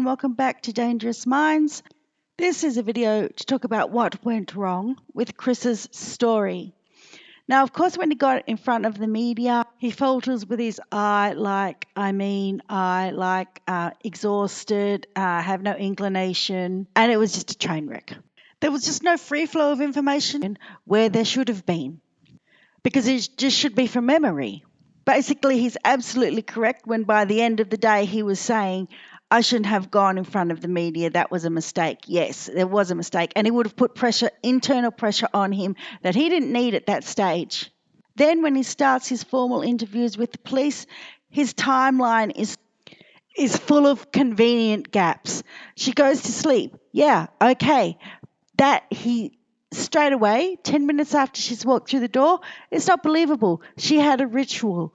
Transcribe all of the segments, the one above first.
and welcome back to Dangerous Minds. This is a video to talk about what went wrong with Chris's story. Now, of course, when he got in front of the media, he falters with his exhausted, have no inclination, and it was just a train wreck. There was just no free flow of information where there should have been, because it just should be from memory. Basically, he's absolutely correct when by the end of the day he was saying, I shouldn't have gone in front of the media. That was a mistake. Yes, there was a mistake. And it would have put internal pressure on him that he didn't need at that stage. Then when he starts his formal interviews with the police, his timeline is full of convenient gaps. She goes to sleep. Yeah, okay. That he straight away, 10 minutes after she's walked through the door, it's not believable. She had a ritual.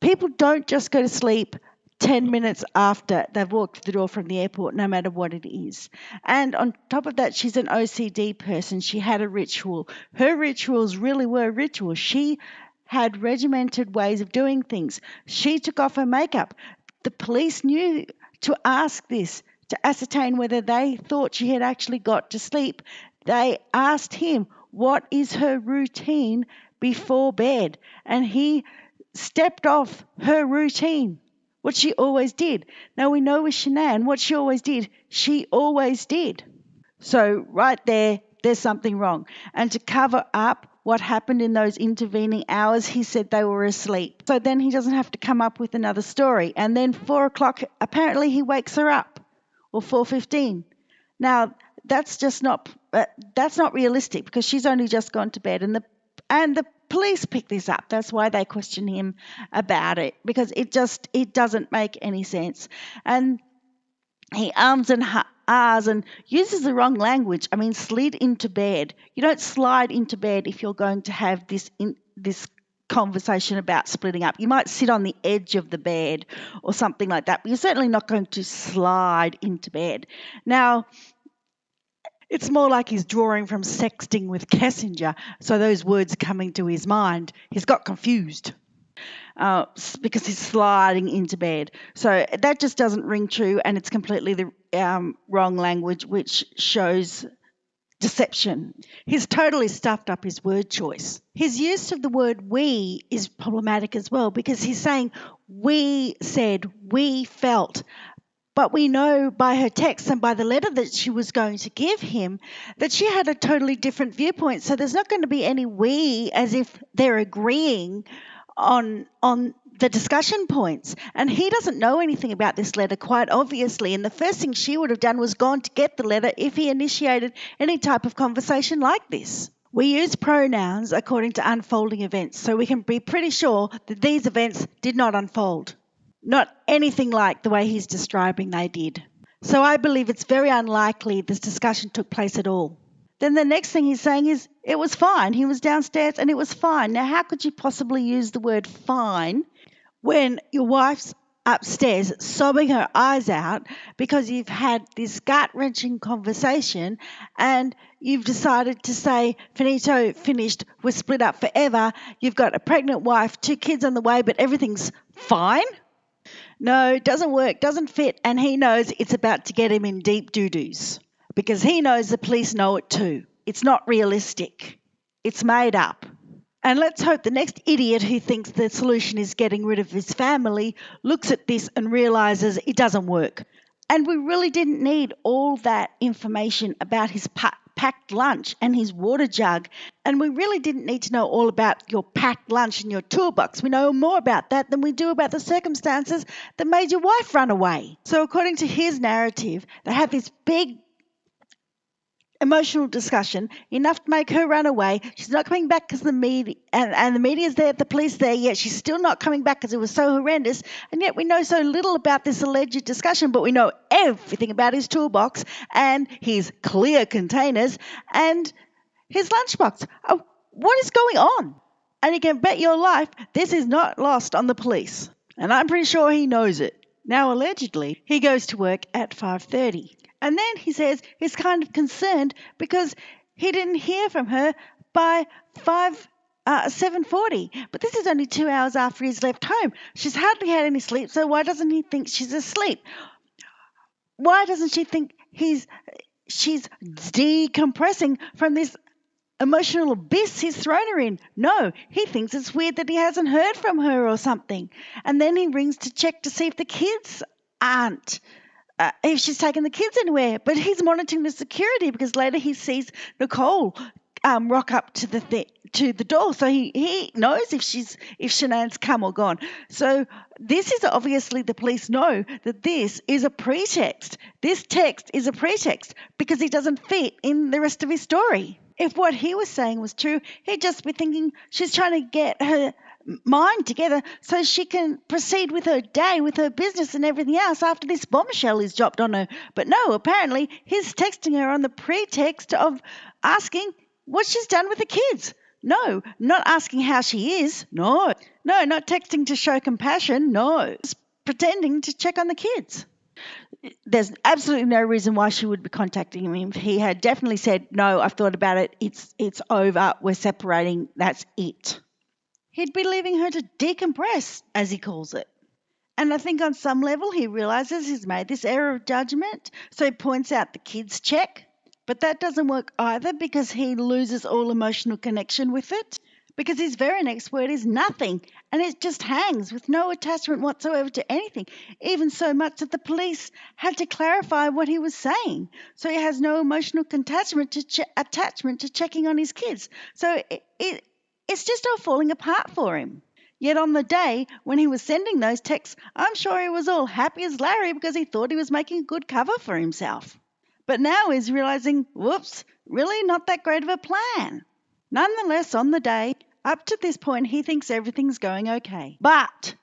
People don't just go to sleep 10 minutes after they've walked through the door from the airport, no matter what it is. And on top of that, she's an OCD person. She had a ritual. Her rituals really were rituals. She had regimented ways of doing things. She took off her makeup. The police knew to ask this, to ascertain whether they thought she had actually got to sleep. They asked him, what is her routine before bed? And he stepped off her routine, what she always did. Now we know with Shanann, what she always did, she always did. So right there's something wrong. And to cover up what happened in those intervening hours, he said they were asleep. So then he doesn't have to come up with another story. And then 4 o'clock, apparently he wakes her up, or 4:15. Now that's not realistic, because she's only just gone to bed, and the police pick this up. That's why they question him about it, because it doesn't make any sense. And he ums and ahs and uses the wrong language. I mean, slid into bed. You don't slide into bed if you're going to have this conversation about splitting up. You might sit on the edge of the bed or something like that, but you're certainly not going to slide into bed. Now, it's more like he's drawing from sexting with Kissinger, so those words coming to his mind, he's got confused because he's sliding into bed. So that just doesn't ring true, and it's completely the wrong language, which shows deception. He's totally stuffed up his word choice. His use of the word we is problematic as well, because he's saying we said, we felt. But we know by her text and by the letter that she was going to give him that she had a totally different viewpoint. So there's not going to be any we as if they're agreeing on the discussion points. And he doesn't know anything about this letter, quite obviously. And the first thing she would have done was gone to get the letter if he initiated any type of conversation like this. We use pronouns according to unfolding events, so we can be pretty sure that these events did not unfold. Not anything like the way he's describing they did. So I believe it's very unlikely this discussion took place at all. Then the next thing he's saying is, it was fine. He was downstairs and it was fine. Now, how could you possibly use the word fine when your wife's upstairs sobbing her eyes out because you've had this gut-wrenching conversation and you've decided to say, finito, finished, we're split up forever, you've got a pregnant wife, 2 kids on the way, but everything's fine? No, it doesn't work, doesn't fit, and he knows it's about to get him in deep doo-doos, because he knows the police know it too. It's not realistic. It's made up. And let's hope the next idiot who thinks the solution is getting rid of his family looks at this and realises it doesn't work. And we really didn't need all that information about his packed lunch and his water jug. And we really didn't need to know all about your packed lunch and your toolbox. We know more about that than we do about the circumstances that made your wife run away. So according to his narrative, they have this big emotional discussion, enough to make her run away. She's not coming back because the media, and the media's there, the police there, yet she's still not coming back because it was so horrendous. And yet we know so little about this alleged discussion, but we know everything about his toolbox and his clear containers and his lunchbox. Oh, what is going on? And you can bet your life this is not lost on the police. And I'm pretty sure he knows it. Now, allegedly, he goes to work at 5:30. And then he says he's kind of concerned because he didn't hear from her by 7:40. But this is only 2 hours after he's left home. She's hardly had any sleep, so why doesn't he think she's asleep? Why doesn't she think she's decompressing from this emotional abyss he's thrown her in? No, he thinks it's weird that he hasn't heard from her or something. And then he rings to check to see if the kids aren't if she's taken the kids anywhere. But he's monitoring the security because later he sees Nicole rock up to to the door, so he knows if Shanann's come or gone. So this is obviously, the police know that this is a pretext. This text is a pretext because he doesn't fit in the rest of his story. If what he was saying was true, he'd just be thinking she's trying to get her mind together so she can proceed with her day, with her business and everything else after this bombshell is dropped on her. But no, apparently he's texting her on the pretext of asking what she's done with the kids. No, not asking how she is. No, not texting to show compassion. No, just pretending to check on the kids. There's absolutely no reason why she would be contacting him. He had definitely said, no, I've thought about it. It's over. We're separating. That's it. He'd be leaving her to decompress, as he calls it. And I think on some level he realises he's made this error of judgment, so he points out the kids' check. But that doesn't work either because he loses all emotional connection with it, because his very next word is nothing, and it just hangs with no attachment whatsoever to anything, even so much that the police had to clarify what he was saying. So he has no emotional attachment to checking on his kids. So it's just all falling apart for him. Yet on the day when he was sending those texts, I'm sure he was all happy as Larry because he thought he was making a good cover for himself. But now he's realising, whoops, really not that great of a plan. Nonetheless, on the day, up to this point, he thinks everything's going okay. But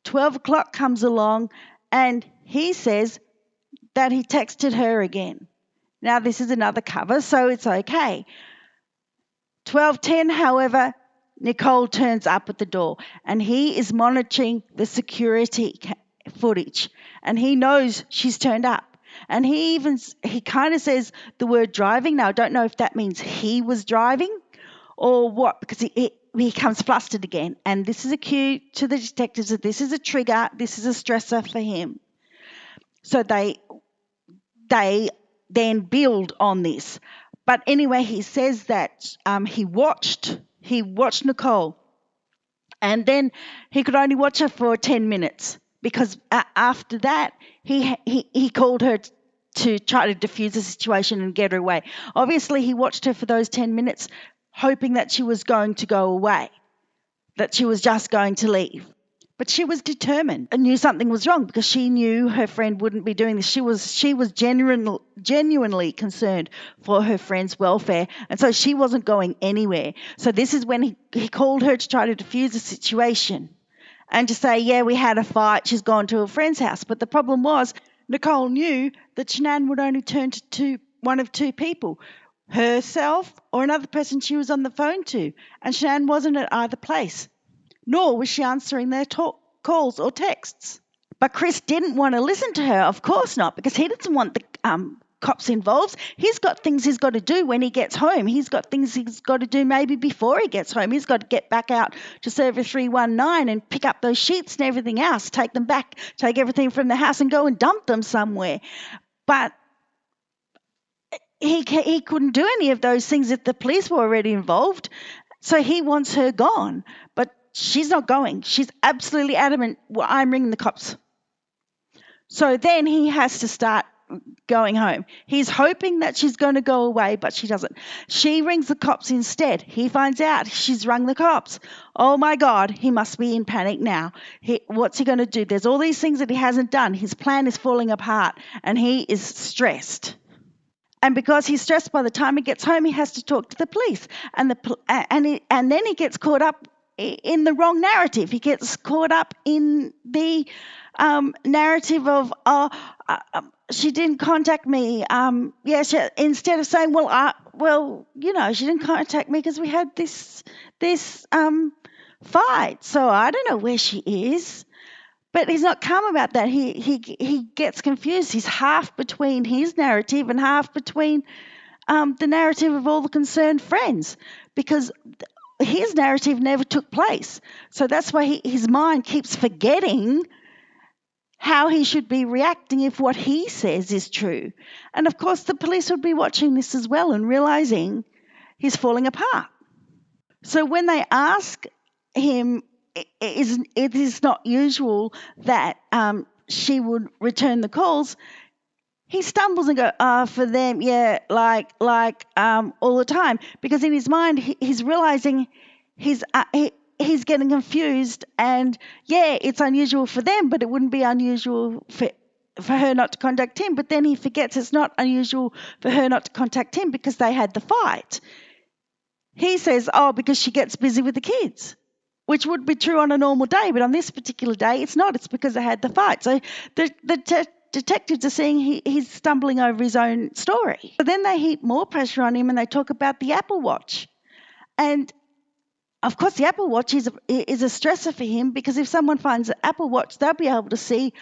12 o'clock comes along and he says that he texted her again. Now, this is another cover, so it's okay. 12:10, however, Nicole turns up at the door and he is monitoring the security footage and he knows she's turned up. And he kind of says the word driving. Now, I don't know if that means he was driving or what, because he becomes flustered again. And this is a cue to the detectives that this is a trigger, this is a stressor for him. So they then build on this. But anyway, he says that he watched Nicole, and then he could only watch her for 10 minutes because after that he called her to try to diffuse the situation and get her away. Obviously, he watched her for those 10 minutes hoping that she was going to go away, that she was just going to leave. But she was determined and knew something was wrong because she knew her friend wouldn't be doing this. She was genuinely concerned for her friend's welfare, and so she wasn't going anywhere. So this is when he called her to try to diffuse the situation and to say, yeah, we had a fight, she's gone to a friend's house. But the problem was Nicole knew that Shanann would only turn to one of two people, herself or another person she was on the phone to, and Shanann wasn't at either place. Nor was she answering their calls or texts. But Chris didn't want to listen to her, of course not, because he doesn't want the cops involved. He's got things he's got to do when he gets home. He's got things he's got to do maybe before he gets home. He's got to get back out to Server 319 and pick up those sheets and everything else, take them back, take everything from the house and go and dump them somewhere. But he couldn't do any of those things if the police were already involved. So he wants her gone. But she's not going. She's absolutely adamant, well, I'm ringing the cops. So then he has to start going home. He's hoping that she's going to go away, but she doesn't. She rings the cops instead. He finds out she's rung the cops. Oh, my God, he must be in panic now. What's he going to do? There's all these things that he hasn't done. His plan is falling apart, and he is stressed. And because he's stressed, by the time he gets home, he has to talk to the police. And then he gets caught up in the wrong narrative. He gets caught up in the narrative of, she didn't contact me. Instead of saying, she didn't contact me because we had this fight. So I don't know where she is. But he's not calm about that. He gets confused. He's half between his narrative and half between the narrative of all the concerned friends, because his narrative never took place. So that's why his mind keeps forgetting how he should be reacting if what he says is true. And of course, the police would be watching this as well and realizing he's falling apart. So when they ask him, it is not usual that she would return the calls, he stumbles and goes, for them, yeah, like all the time. Because in his mind, he's realizing he's getting confused, and yeah, it's unusual for them, but it wouldn't be unusual for her not to contact him. But then he forgets it's not unusual for her not to contact him because they had the fight. He says, oh, because she gets busy with the kids, which would be true on a normal day, but on this particular day, it's not. It's because they had the fight. So the detectives are seeing he's stumbling over his own story. But then they heap more pressure on him and they talk about the Apple Watch. And of course, the Apple Watch is a stressor for him, because if someone finds the Apple Watch, they'll be able to see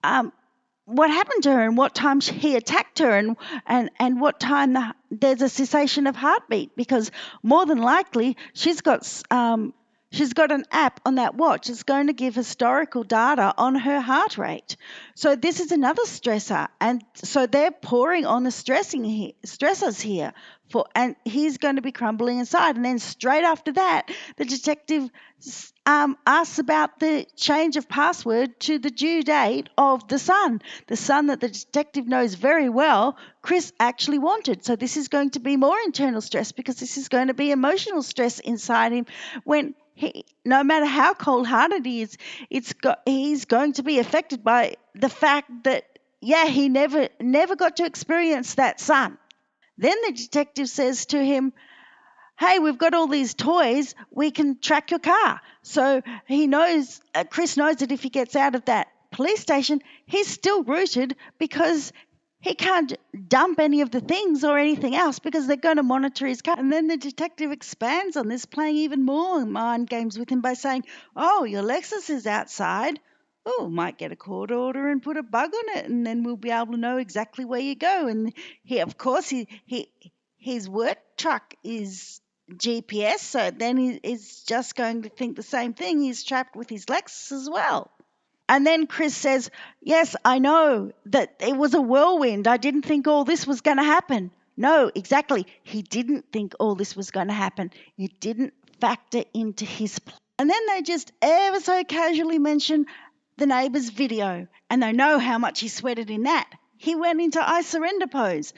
what happened to her and what time he attacked her, and what time there's a cessation of heartbeat, because more than likely she's got an app on that watch that's going to give historical data on her heart rate. So this is another stressor, and so they're pouring on the stressors here, and he's going to be crumbling inside. And then straight after that, the detective asks about the change of password to the due date of the son that the detective knows very well Chris actually wanted. So this is going to be more internal stress, because this is going to be emotional stress inside him when no matter how cold-hearted he is, he's going to be affected by the fact that, yeah, he never got to experience that son. Then the detective says to him, hey, we've got all these toys, we can track your car. So Chris knows that if he gets out of that police station, he's still rooted, because he can't dump any of the things or anything else, because they're going to monitor his car. And then the detective expands on this, playing even more mind games with him by saying, oh, your Lexus is outside. Oh, might get a court order and put a bug on it, and then we'll be able to know exactly where you go. And his work truck is GPS, so then he's just going to think the same thing. He's trapped with his Lexus as well. And then Chris says, yes, I know that it was a whirlwind. I didn't think all this was going to happen. No, exactly. He didn't think all this was going to happen. It didn't factor into his plan. And then they just ever so casually mention the neighbour's video, and they know how much he sweated in that. He went into I surrender pose.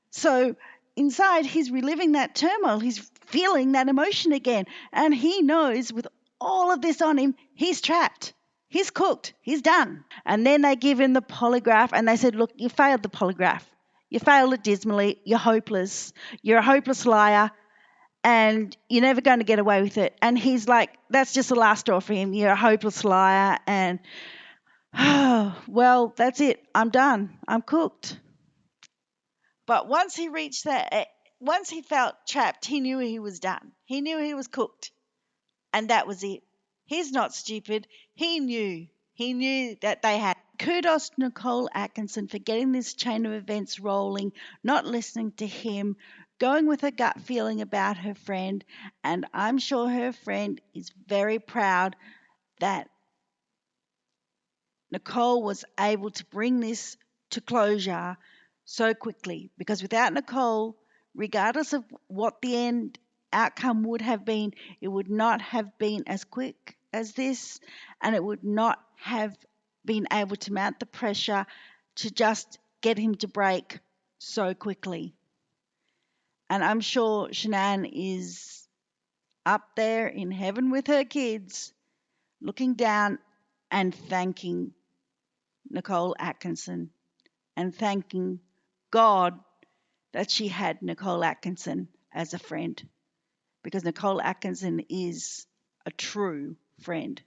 So inside, he's reliving that turmoil. He's feeling that emotion again. And he knows with all of this on him, he's trapped. He's cooked. He's done. And then they give him the polygraph, and they said, look, you failed the polygraph. You failed it dismally. You're hopeless. You're a hopeless liar, and you're never going to get away with it. And he's like, that's just the last straw for him. You're a hopeless liar. And, oh, well, that's it. I'm done. I'm cooked. But once he felt trapped, he knew he was done. He knew he was cooked. And that was it. He's not stupid. He knew that they had. Kudos to Nicole Atkinson for getting this chain of events rolling, not listening to him, going with a gut feeling about her friend. And I'm sure her friend is very proud that Nicole was able to bring this to closure so quickly, because without Nicole, regardless of what the end outcome would have been, it would not have been as quick as this, and it would not have been able to mount the pressure to just get him to break so quickly. And I'm sure Shanann is up there in heaven with her kids, looking down and thanking Nicole Atkinson and thanking God that she had Nicole Atkinson as a friend, because Nicole Atkinson is a true friend.